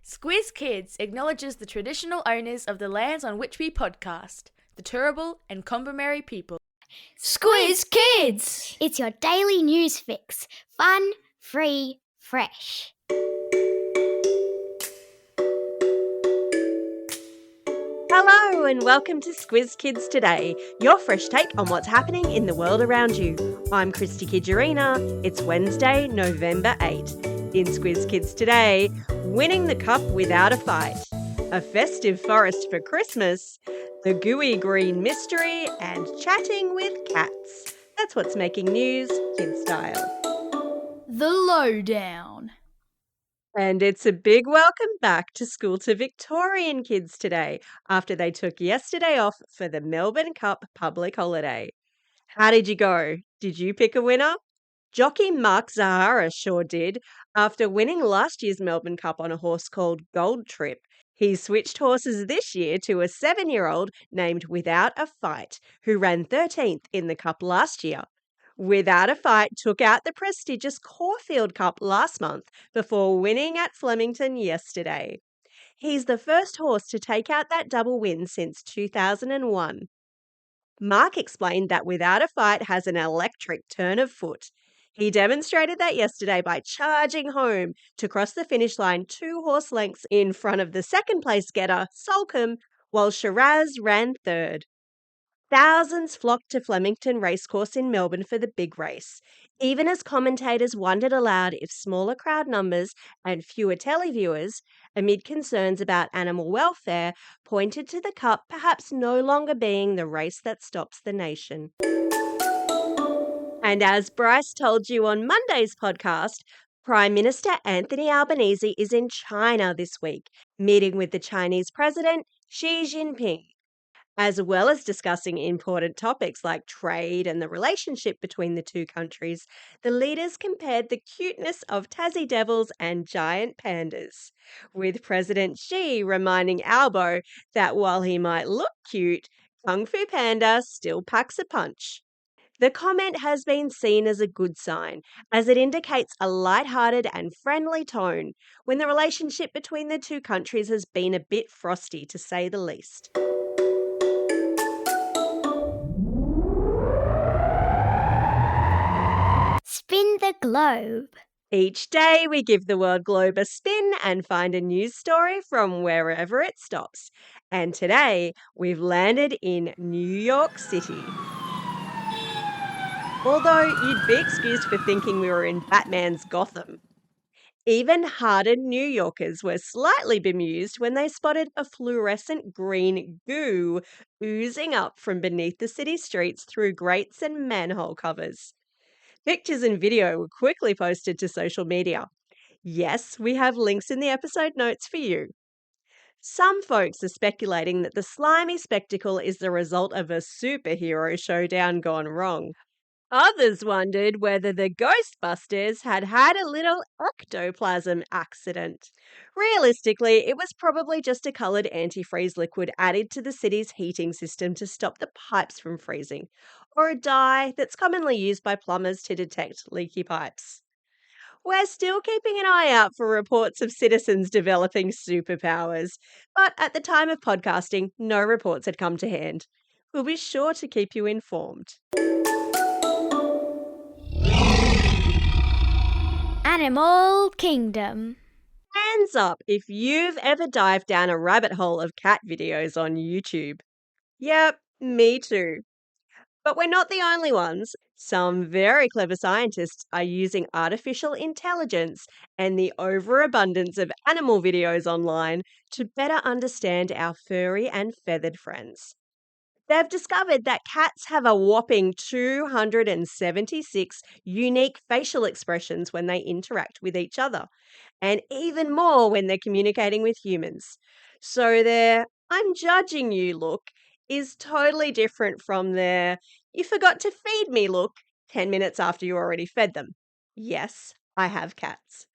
Squiz Kids acknowledges the traditional owners of the lands on which we podcast, the Turrbal and Combermary people. Squiz Kids! It's your daily news fix. Fun, free, fresh. Hello and welcome to Squiz Kids Today, your fresh take on what's happening in the world around you. I'm Christy Kijarina. It's Wednesday, November 8. In Squiz Kids Today, winning the cup without a fight, a festive forest for Christmas, the gooey green mystery, and chatting with cats. That's what's making news, kid style. The lowdown. And it's a big welcome back to school to Victorian kids today, after they took yesterday off for the Melbourne Cup public holiday. How did you go? Did you pick a winner? Jockey Mark Zahara sure did. After winning last year's Melbourne Cup on a horse called Gold Trip, he switched horses this year to a 7-year-old named Without a Fight, who ran 13th in the Cup last year. Without a Fight took out the prestigious Caulfield Cup last month before winning at Flemington yesterday. He's the first horse to take out that double win since 2001. Mark explained that Without a Fight has an electric turn of foot. He demonstrated that yesterday by charging home to cross the finish line 2 horse lengths in front of the second place getter, Solcombe, while Shiraz ran third. Thousands flocked to Flemington Racecourse in Melbourne for the big race, even as commentators wondered aloud if smaller crowd numbers and fewer televiewers, amid concerns about animal welfare, pointed to the Cup perhaps no longer being the race that stops the nation. And as Bryce told you on Monday's podcast, Prime Minister Anthony Albanese is in China this week, meeting with the Chinese President Xi Jinping. As well as discussing important topics like trade and the relationship between the two countries, the leaders compared the cuteness of Tassie devils and giant pandas, with President Xi reminding Albo that while he might look cute, Kung Fu Panda still packs a punch. The comment has been seen as a good sign, as it indicates a light-hearted and friendly tone when the relationship between the two countries has been a bit frosty, to say the least. Spin the globe. Each day we give the world globe a spin and find a news story from wherever it stops. And today we've landed in New York City. Although you'd be excused for thinking we were in Batman's Gotham. Even hardened New Yorkers were slightly bemused when they spotted a fluorescent green goo oozing up from beneath the city streets through grates and manhole covers. Pictures and video were quickly posted to social media. Yes, we have links in the episode notes for you. Some folks are speculating that the slimy spectacle is the result of a superhero showdown gone wrong. Others wondered whether the Ghostbusters had had a little ectoplasm accident. Realistically, it was probably just a coloured antifreeze liquid added to the city's heating system to stop the pipes from freezing, or a dye that's commonly used by plumbers to detect leaky pipes. We're still keeping an eye out for reports of citizens developing superpowers, but at the time of podcasting, no reports had come to hand. We'll be sure to keep you informed. Animal Kingdom. Hands up if you've ever dived down a rabbit hole of cat videos on YouTube. Yep, me too. But we're not the only ones. Some very clever scientists are using artificial intelligence and the overabundance of animal videos online to better understand our furry and feathered friends. They've discovered that cats have a whopping 276 unique facial expressions when they interact with each other, and even more when they're communicating with humans. So their "I'm judging you" look is totally different from their "you forgot to feed me" look 10 minutes after you already fed them. Yes, I have cats.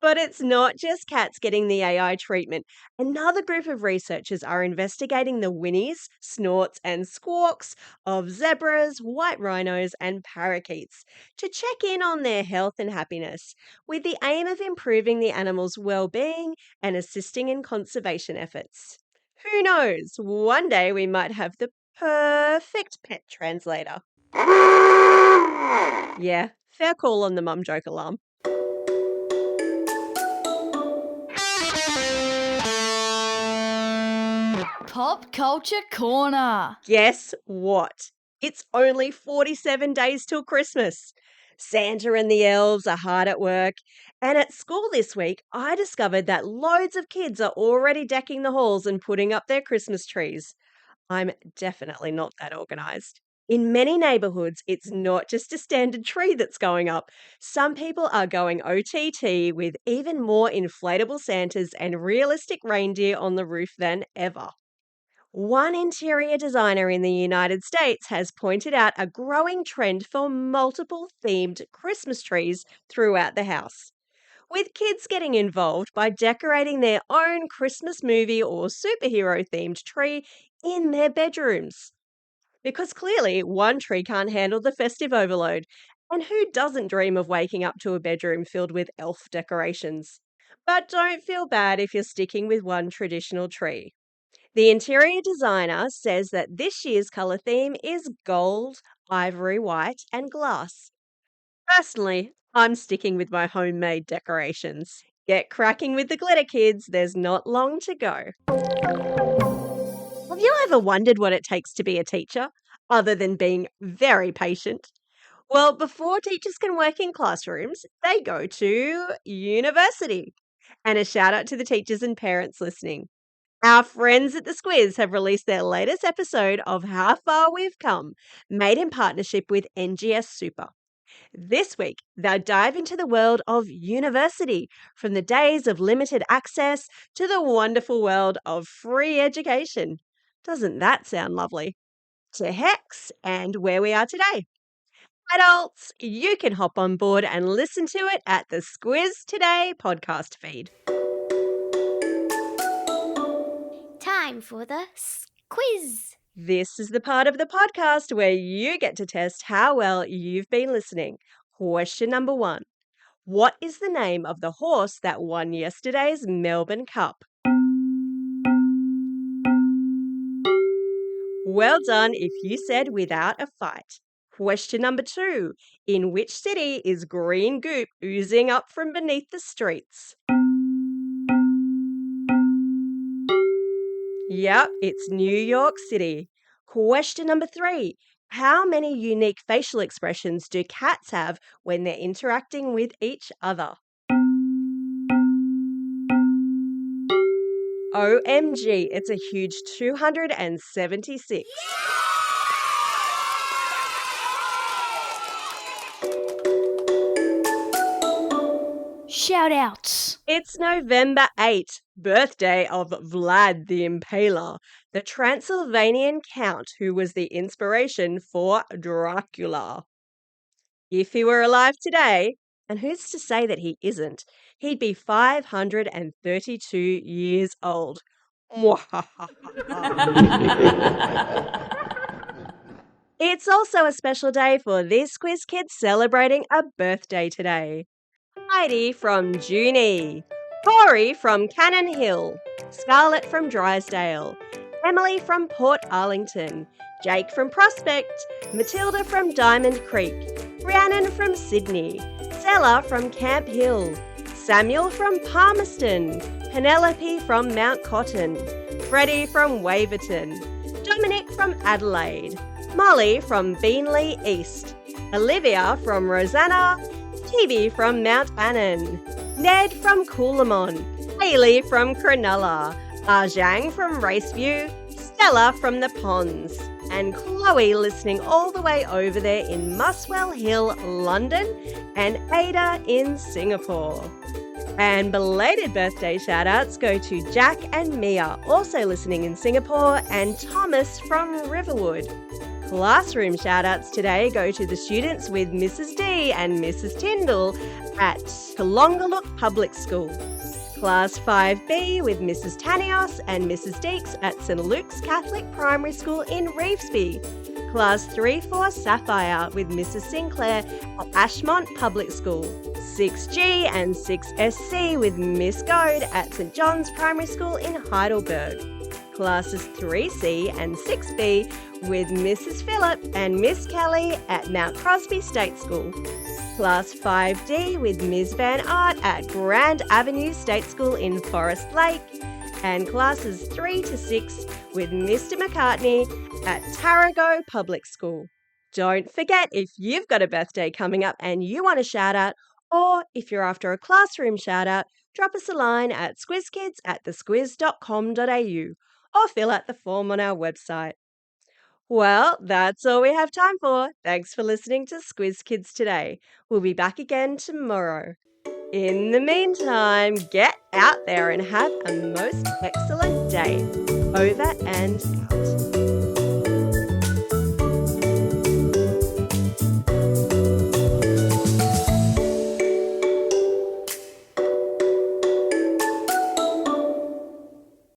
But it's not just cats getting the AI treatment. Another group of researchers are investigating the whinnies, snorts, and squawks of zebras, white rhinos, and parakeets to check in on their health and happiness, with the aim of improving the animals' well-being and assisting in conservation efforts. Who knows? One day we might have the perfect pet translator. Yeah, fair call on the mum joke alarm. Pop Culture Corner. Guess what? It's only 47 days till Christmas. Santa and the elves are hard at work. And at school this week, I discovered that loads of kids are already decking the halls and putting up their Christmas trees. I'm definitely not that organised. In many neighbourhoods, it's not just a standard tree that's going up. Some people are going OTT with even more inflatable Santas and realistic reindeer on the roof than ever. One interior designer in the United States has pointed out a growing trend for multiple themed Christmas trees throughout the house, with kids getting involved by decorating their own Christmas movie or superhero themed tree in their bedrooms. Because clearly one tree can't handle the festive overload, and who doesn't dream of waking up to a bedroom filled with elf decorations? But don't feel bad if you're sticking with one traditional tree. The interior designer says that this year's colour theme is gold, ivory white, and glass. Personally, I'm sticking with my homemade decorations. Get cracking with the glitter, kids. There's not long to go. Have you ever wondered what it takes to be a teacher, other than being very patient? Well, before teachers can work in classrooms, they go to university. And a shout out to the teachers and parents listening. Our friends at the Squiz have released their latest episode of How Far We've Come, made in partnership with NGS Super. This week, they'll dive into the world of university, from the days of limited access to the wonderful world of free education. Doesn't that sound lovely? To Hex and where we are today. Adults, you can hop on board and listen to it at the Squiz Today podcast feed. Time for the quiz. This is the part of the podcast where you get to test how well you've been listening. Question number 1. What is the name of the horse that won yesterday's Melbourne Cup? Well done if you said without a fight. Question number 2. In which city is green goop oozing up from beneath the streets? Yep, it's New York City. Question number 3. How many unique facial expressions do cats have when they're interacting with each other? OMG, it's a huge 276. Shout outs. It's November 8, birthday of Vlad the Impaler, the Transylvanian count who was the inspiration for Dracula. If he were alive today, and who's to say that he isn't, he'd be 532 years old. It's also a special day for these Squiz Kids celebrating a birthday today. Heidi from Junie, Corey from Cannon Hill, Scarlett from Drysdale, Emily from Port Arlington, Jake from Prospect, Matilda from Diamond Creek, Rhiannon from Sydney, Stella from Camp Hill, Samuel from Palmerston, Penelope from Mount Cotton, Freddie from Waverton, Dominic from Adelaide, Molly from Beanley East, Olivia from Rosanna, Stevie from Mount Annan, Ned from Coolamon, Hayley from Cronulla, Arjang from Raceview, Stella from the Ponds, and Chloe listening all the way over there in Muswell Hill, London, and Ada in Singapore. And belated birthday shout-outs go to Jack and Mia, also listening in Singapore, and Thomas from Riverwood. Classroom shout-outs today go to the students with Mrs. D and Mrs. Tyndall at Kalongalook Public School. Class 5B with Mrs. Tanios and Mrs. Deeks at St Luke's Catholic Primary School in Revesby. Class 3-4 Sapphire with Mrs. Sinclair at Ashmont Public School. 6G and 6SC with Miss Goad at St John's Primary School in Heidelberg. Classes 3C and 6B with Mrs. Phillip and Miss Kelly at Mount Crosby State School. Class 5D with Ms. Van Art at Grand Avenue State School in Forest Lake. And classes 3 to 6 with Mr. McCartney at Tarago Public School. Don't forget, if you've got a birthday coming up and you want a shout out, or if you're after a classroom shout out, drop us a line at squizkids@thesquiz.com.au or fill out the form on our website. Well, that's all we have time for. Thanks for listening to Squiz Kids today. We'll be back again tomorrow. In the meantime, get out there and have a most excellent day. Over and out.